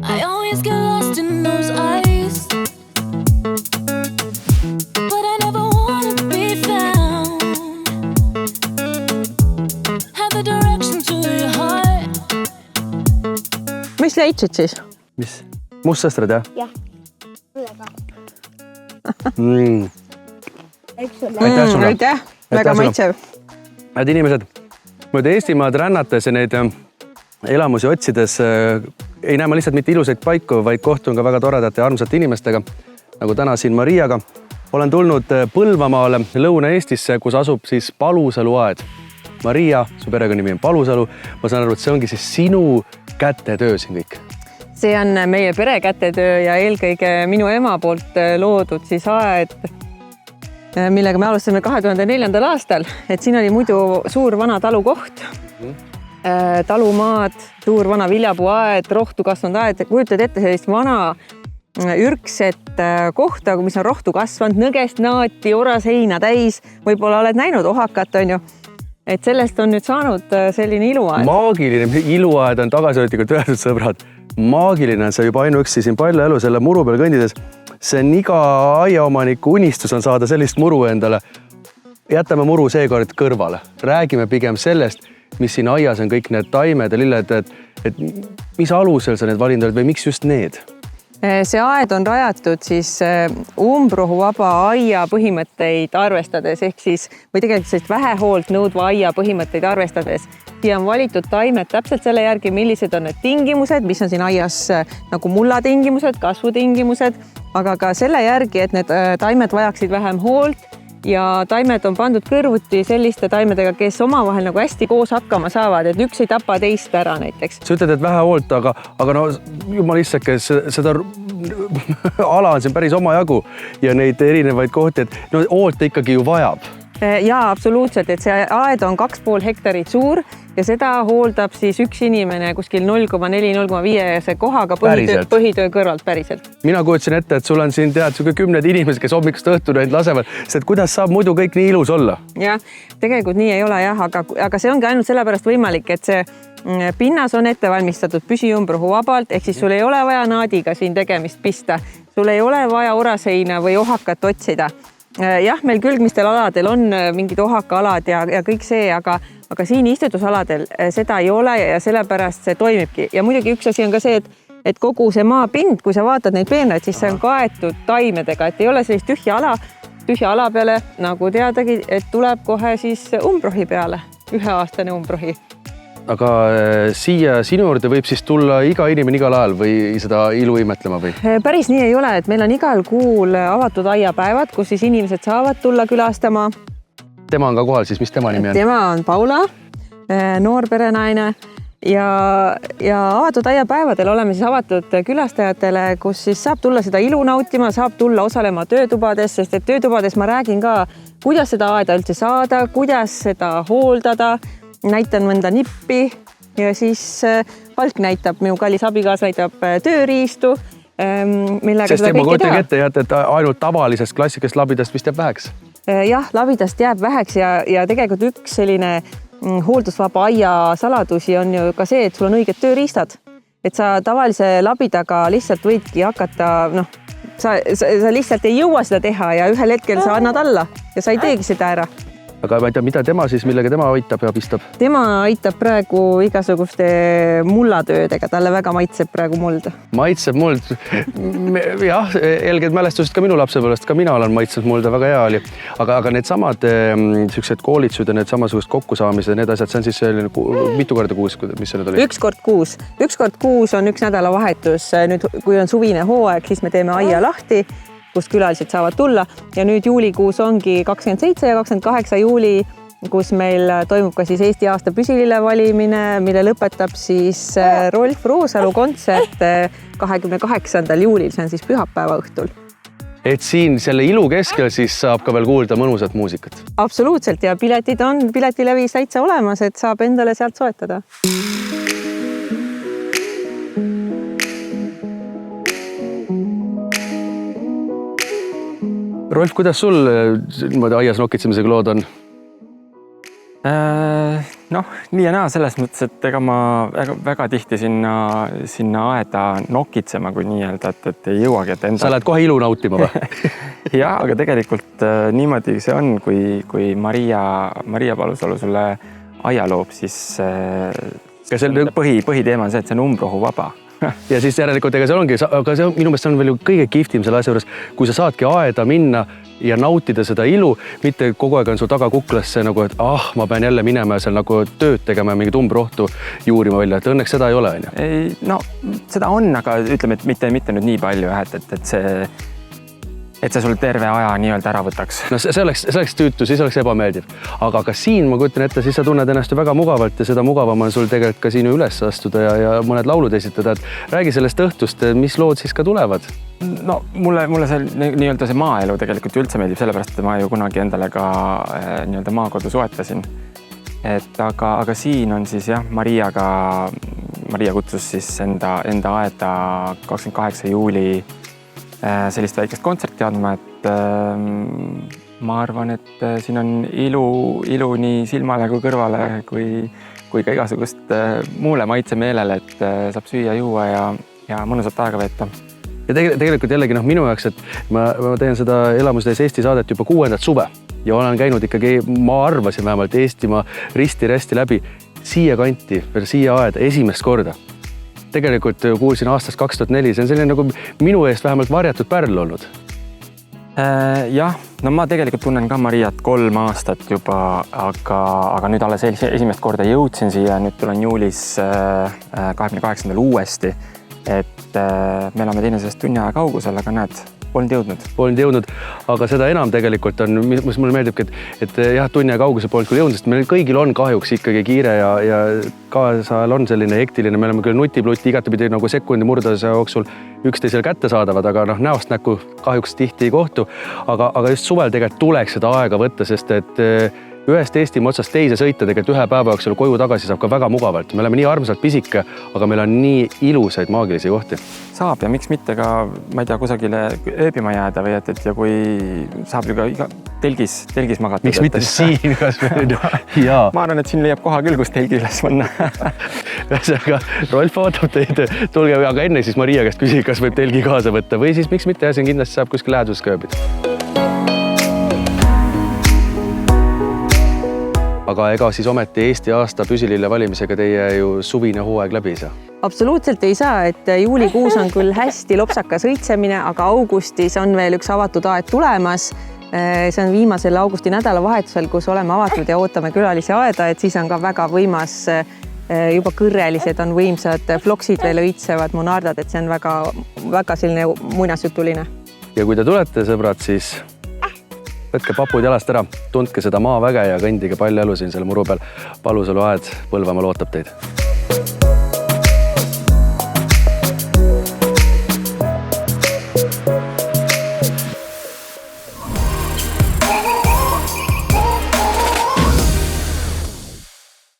I always get lost in those eyes, but I never want to be found. Have the direction to your heart. Mis leidsid siis? Mis? Mustsõstrad, jah? Jah, üllega. Aitäh sulle. Aitäh, väga maitsev. Need inimesed, mööda Eestimaad rännates ja neid elamusi otsides ei näe ma lihtsalt mitte ilusaid paiku, vaid kohtun ka väga toredate ja armsate inimestega, nagu täna siin Mariaga. Olen tulnud Põlvamaale, Lõuna-Eestisse, kus asub siis Palusalu aed. Maria, su perekonnanimi on Palusalu. Ma saan aru, et see ongi siis sinu kätetöö siin kõik. See on meie pere kätetöö ja eelkõige minu ema poolt loodud siis aed, millega me alustasime 2004. aastal. Et siin oli muidu suur vana talukoht, talumaad, suur vana viljapuuaed, rohtu kasvanud aed. Kujutad ette sellist vana ürkset kohta, mis on rohtu kasvanud, nõgest naati, oraseina täis. Võib-olla oled näinud ohakat, on ju. Et sellest on nüüd saanud selline iluaed. Maagiline iluaed on tagasihoidlikult öeldud, sõbrad. Maagiline on see juba ainuüksi siin palju elu selle muru peal kõndides. See on iga aiaomaniku unistus on saada sellist muru endale. Jätame muru seekord kõrvale. Räägime pigem sellest, mis siin aias on kõik need taimed ja lilled, et mis alusel sa need valinud oled või miks just need? See aed on rajatud siis umbrohuvaba aia põhimõtteid arvestades, ehk siis, või tegelikult sellist vähehoolt nõudva aia põhimõtteid arvestades. Siia on valitud taimed täpselt selle järgi, millised on need tingimused, mis on siin aias nagu mullatingimused, kasvutingimused, aga ka selle järgi, et need taimed vajaksid vähem hoolt ja taimed on pandud kõrvuti selliste taimedega, kes omavahel nagu hästi koos hakkama saavad, et üks ei tapa teist ära näiteks. Sa ütled, et vähe hoolt, aga no jumal issake, seda ala on siin päris omajagu ja neid erinevaid kohti, et no hoolt ikkagi ju vajab. Jaa, absoluutselt, et see aed on 2,5 hektarit suur ja seda hooldab siis üks inimene kuskil 0,4-0,5 kohaga põhitöö kõrvalt päriselt. Mina kujutsin ette, et sul on siin tead 10 inimesed, kes hommikust õhtuni neid lasevad, sest kuidas saab muidu kõik nii ilus olla? Jah, tegelikult nii ei ole jah, aga see ongi ainult sellepärast võimalik, et see pinnas on ette valmistatud püsiumbrohu vabalt, ehk siis sul ei ole vaja naadiga siin tegemist pista, sul ei ole vaja oraseina või ohakat otsida. Jah, meil külgmistel aladel on mingid ohakaalad ja kõik see, aga siin istutusaladel seda ei ole ja sellepärast see toimibki. Ja muidugi üks asi on ka see, et kogu see maapind, kui sa vaatad neid peenraid, siis see on kaetud taimedega, et ei ole sellist tühja ala peale, nagu teadagi, et tuleb kohe siis umbrohi peale, 1-aastane umbrohi. Aga siia sinu juurde võib siis tulla iga inimene igal ajal või seda ilu imetlema või? Päris nii ei ole, et meil on igal kuul avatud aiapäevad, kus siis inimesed saavad tulla külastama. Tema on ka kohal, siis mis tema nimi on? Tema on Paula, noor perenaine ja avatud aiapäevadel oleme siis avatud külastajatele, kus siis saab tulla seda ilu nautima, saab tulla osalema töötubades, sest et töötubades ma räägin ka, kuidas seda aeda üldse saada, kuidas seda hooldada, näitan mõnda nippi ja siis Valk näitab, minu kallis abikaas näitab tööriistu, millega sest seda kõike teha. Ette, et ainult tavalisest klassikast labidast vist jääb väheks? Jah, labidast jääb väheks ja tegelikult üks selline hooldusvaba aia saladusi on ju ka see, et sul on õiged tööriistad. Et sa tavalise labidaga lihtsalt võidki hakata, sa lihtsalt ei jõua seda teha ja ühel hetkel sa annad alla ja sa ei teegi seda ära. Aga ma ei tea, mida tema siis, millega tema aitab ja pistab? Tema aitab praegu igasuguste mullatöödega, talle väga maitseb praegu muld. Maitseb muld? Jah, elged mälestused ka minu lapsepõlvest, ka mina olen maitsnud mulda, väga hea oli. Aga need samad sellised koolitsud ja need samasugust kokkusaamised, need asjad, see on siis mitu korda kuus, mis see nüüd oli? 1 kord kuus. 1 kord kuus on 1 nädalavahetus. Nüüd, kui on suvine hooaeg, siis me teeme aia lahti, kus külalised saavad tulla ja nüüd juulikuus ongi 27 ja 28 juuli, kus meil toimub ka siis Eesti aasta püsilille valimine, mille lõpetab siis Rolf Roosalu kontsert 28. juulil, see on siis pühapäeva õhtul. Et siin selle ilu keskel siis saab ka veel kuulda mõnusat muusikat? Absoluutselt ja piletid on piletilevis täitsa olemas, et saab endale sealt soetada. Rolf, kuidas sul aias nokitsemisega lood on? Noh, nii ja naa selles mõttes, et ega ma väga tihti sinna aeda nokitsema, kui nii-öelda, et ei jõuagi, et enda... Sa lähed kohe ilu nautima või? Jah, aga tegelikult niimoodi see on, kui Maria Palusalu sulle aia loob, siis põhiteema on see, et see on umbrohuvaba. Ja siis järelikult, ega see ongi, aga see on, minu meelest see on veel ju kõige kihvtim selle asja juures, kui sa saadki aeda minna ja nautida seda ilu, mitte kogu aeg on sul taga kuklasse nagu, et ma pean jälle minema ja seal nagu tööd tegema ja mingit umbrohtu juurima välja, et õnneks seda ei ole, on ju? Ei, no seda on, aga ütleme, et mitte nüüd nii palju, et see sul terve aja nii-öelda ära võtaks. No see oleks tüütu, siis oleks ebameeldiv. Aga siin ma kujutan ette, siis sa tunned ennast ju väga mugavalt ja seda mugavam on sul tegelikult ka siin üles astuda ja mõned laulud esitada. Et räägi sellest õhtust, mis lood siis ka tulevad? No mulle see nii-öelda see maaelu tegelikult üldse meeldib, sellepärast, et ma ju kunagi endale ka nii-öelda maakodu soetasin. Aga siin on siis jah, Maria kutsus siis enda aeda 28. juuli sellist väikest kontserti andma, et ma arvan, et siin on ilu nii silmale kui kõrvale kui ka igasugust muule maitse meelele, et saab süüa, juua ja mõnusat aega veeta. Ja tegelikult jällegi minu jaoks, et ma teen seda Elamustees Eesti saadet juba 6. suve ja olen käinud ikkagi, ma arvasin vähemalt Eestimaa risti-resti läbi siia kanti, siia aeda esimest korda. Tegelikult kuulsin aastast 2004, see on selline nagu minu eest vähemalt varjatud pärl olnud. Jah, no ma tegelikult tunnen ka Mariat 3 aastat juba, aga nüüd alles esimest korda jõudsin siia, nüüd tulen juulis 28. uuesti, et me oleme teinesest tunni aja kaugusel, aga näed, polnud jõudnud, aga seda enam tegelikult on, mis mulle meeldibki, et jah, tunni aja kaugusel polnud küll jõudnud, sest meil kõigil on kahjuks ikkagi kiire ja kaasajal on selline hektiline, me oleme küll nutiplutti igatepidi nagu sekundi murdase jooksul üksteisele kätte saadavad, aga näost näkku kahjuks tihti ei kohtu, aga just suvel tegelikult tuleks seda aega võtta, sest et ühest Eestimaa otsast teise sõita tegelikult ühe päeva jooksul koju tagasi saab ka väga mugavalt. Me oleme nii armsalt pisike, aga meil on nii ilusaid maagilisi kohti. Saab ja miks mitte ka, ma ei tea, kusagile ööbima jääda või et ja kui saab ju ka telgis magata. Miks mitte siin kas või? Ma arvan, et siin leiab koha küll, kus telgi üles panna. Aga Rolf ootab teid, tulge, aga enne siis Maria käest küsi, kas võib telgi kaasa võtta või siis miks mitte ja siin kindlasti saab kuskil läheduses ka ööbida. Aga ega siis ometi Eesti aasta püsilille valimisega teie ju suvine hooaeg läbi ei saa? Absoluutselt ei saa, et juulikuus on küll hästi lopsakas õitsemine, aga augustis on veel üks avatud aed tulemas. See on viimasel augusti nädalavahetusel, kus oleme avatud ja ootame külalisi aeda, et siis on ka väga võimas, juba kõrrelised on võimsad, floksid veel õitsevad, monardad, et see on väga selline muinasjutuline. Ja kui te tulete, sõbrad, siis võtke papud jalast ära, tundke seda maaväge ja kõndige palju elu siin selle muru peal. Palusalu aed Põlvamaa ootab teid.